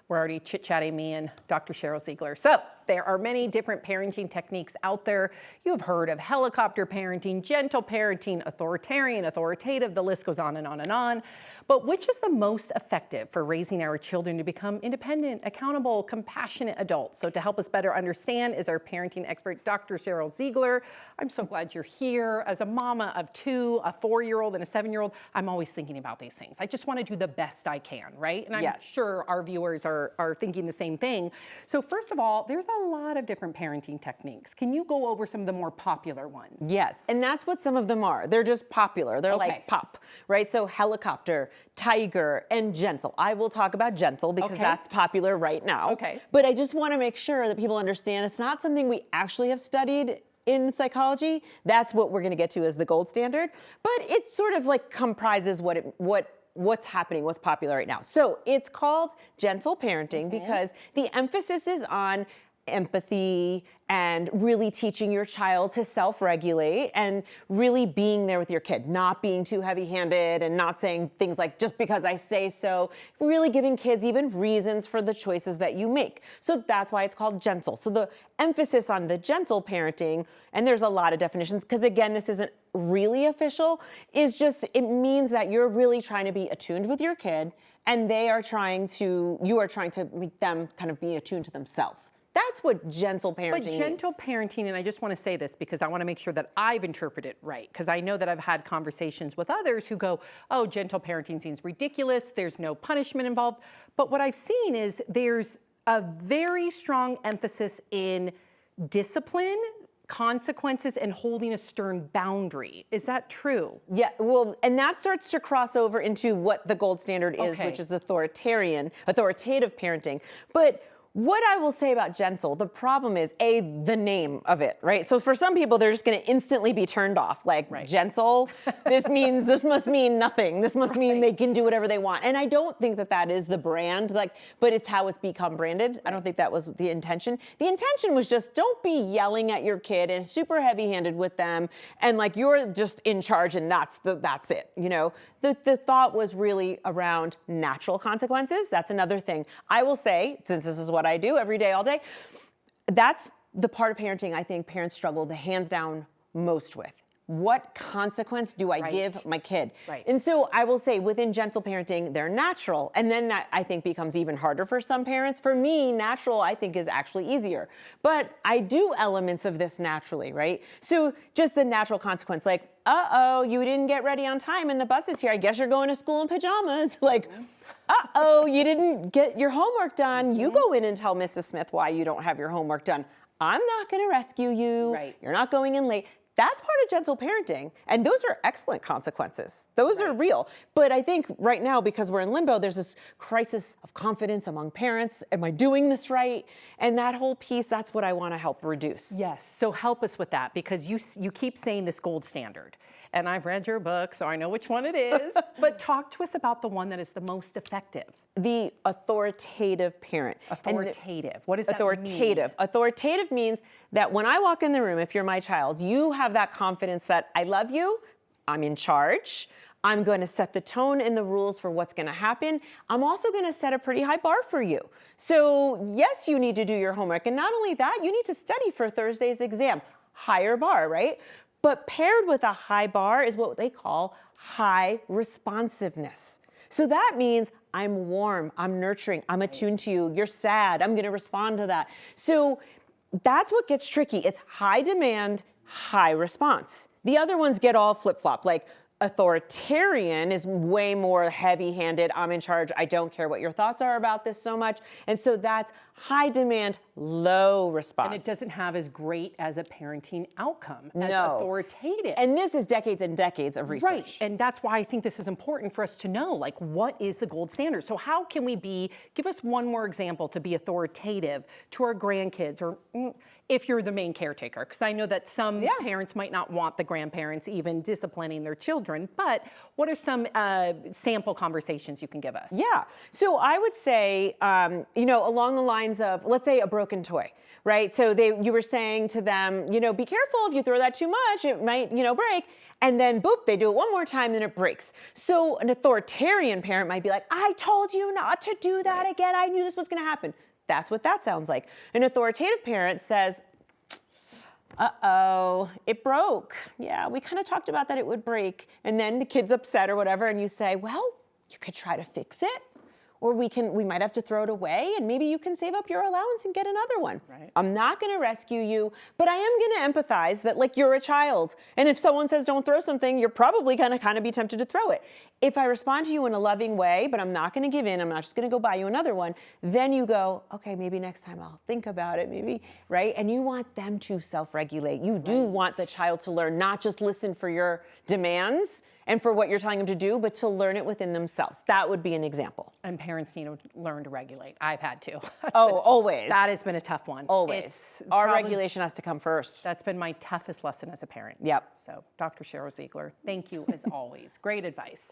We're already chit-chatting, me and Dr. Cheryl Ziegler. So there are many different parenting techniques out there. You've heard of helicopter parenting, gentle parenting, authoritarian, authoritative, the list goes on and on and on. But which is the most effective for raising our children to become independent, accountable, compassionate adults? So to help us better understand is our parenting expert, Dr. Cheryl Ziegler. I'm so glad you're here. As a mama of two, a 4-year-old and a 7-year-old, I'm always thinking about these things. I just want to do the best I can, right? And I'm sure our viewers are thinking the same thing. So first of all, there's a lot of different parenting techniques. Can you go over some of the more popular ones? Yes, and that's what some of them are. They're just popular. They're like pop, right? So helicopter, tiger, and gentle. I will talk about gentle because that's popular right now. Okay. But I just want to make sure that people understand it's not something we actually have studied in psychology. That's what we're going to get to as the gold standard. But it sort of like comprises what's happening, what's popular right now. So it's called gentle parenting because the emphasis is on empathy and really teaching your child to self-regulate and really being there with your kid, not being too heavy-handed and not saying things like, just because I say so, really giving kids even reasons for the choices that you make. So that's why it's called gentle. So the emphasis on the gentle parenting, and there's a lot of definitions, because again, this isn't really official, is just, it means that you're really trying to be attuned with your kid and you are trying to make them kind of be attuned to themselves. That's what gentle parenting means. But gentle parenting, and I just want to say this because I want to make sure that I've interpreted it right, because I know that I've had conversations with others who go, oh, gentle parenting seems ridiculous, there's no punishment involved. But what I've seen is there's a very strong emphasis in discipline, consequences, and holding a stern boundary. Is that true? Yeah, well, and that starts to cross over into what the gold standard is, which is authoritative parenting. But what I will say about gentle, the problem is the name of it, right? So for some people, they're just going to instantly be turned off. Like gentle, this must mean nothing. This must mean they can do whatever they want. And I don't think that is the brand, but it's how it's become branded. I don't think that was the intention. The intention was just don't be yelling at your kid and super heavy-handed with them and like you're just in charge and that's it. You know, the thought was really around natural consequences. That's another thing. I will say, since this is what I do every day, all day, that's the part of parenting I think parents struggle the hands down most with. What consequence do I give my kid? And so I will say within gentle parenting, they're natural. And then that I think becomes even harder for some parents. For me, natural I think is actually easier. But I do elements of this naturally, right? So just the natural consequence, like, uh-oh, you didn't get ready on time and the bus is here. I guess you're going to school in pajamas. Like, uh-oh, you didn't get your homework done. You go in and tell Mrs. Smith why you don't have your homework done. I'm not going to rescue you. You're not going in late. That's part of gentle parenting. And those are excellent consequences. Those are real. But I think right now, because we're in limbo, there's this crisis of confidence among parents. Am I doing this right? And that whole piece, that's what I want to help reduce. Yes, so help us with that, because you keep saying this gold standard. And I've read your book, so I know which one it is. But talk to us about the one that is the most effective. The authoritative parent. Authoritative. What does that mean? Authoritative means that when I walk in the room, if you're my child, you have that confidence that I love you, I'm in charge, I'm going to set the tone and the rules for what's going to happen. I'm also going to set a pretty high bar for you. So yes, you need to do your homework. And not only that, you need to study for Thursday's exam. Higher bar, right? But paired with a high bar is what they call high responsiveness. So that means I'm warm, I'm nurturing, I'm attuned to you, you're sad, I'm gonna respond to that. So that's what gets tricky. It's high demand, high response. The other ones get all flip-flop, like authoritarian is way more heavy-handed. I'm in charge. I don't care what your thoughts are about this so much. And so that's high demand, low response. And it doesn't have as great as a parenting outcome as authoritative. And this is decades and decades of research. Right. And that's why I think this is important for us to know, like, what is the gold standard? So how can we give us one more example to be authoritative to our grandkids, or if you're the main caretaker, because I know that some parents might not want the grandparents even disciplining their children, but what are some sample conversations you can give us? Yeah, so I would say, along the lines of, let's say a broken toy, right? So you were saying to them, be careful if you throw that too much, it might, break. And then boop, they do it one more time, then it breaks. So an authoritarian parent might be like, I told you not to do that again. I knew this was gonna happen. That's what that sounds like. An authoritative parent says, uh-oh, it broke. Yeah, we kind of talked about that it would break. And then the kid's upset or whatever, and you say, well, you could try to fix it. Or we might have to throw it away, and maybe you can save up your allowance and get another one. Right. I'm not gonna rescue you, but I am gonna empathize that like you're a child. And if someone says don't throw something, you're probably gonna kind of be tempted to throw it. If I respond to you in a loving way, but I'm not gonna give in, I'm not just gonna go buy you another one, then you go, okay, maybe next time I'll think about it, maybe, right? And you want them to self-regulate. You do want the child to learn, not just listen for your demands and for what you're telling them to do, but to learn it within themselves. That would be an example. And parents need to learn to regulate. I've had to. Always. That has been a tough one. Always. Our regulation has to come first. That's been my toughest lesson as a parent. Yep. So Dr. Cheryl Ziegler, thank you as always. Great advice.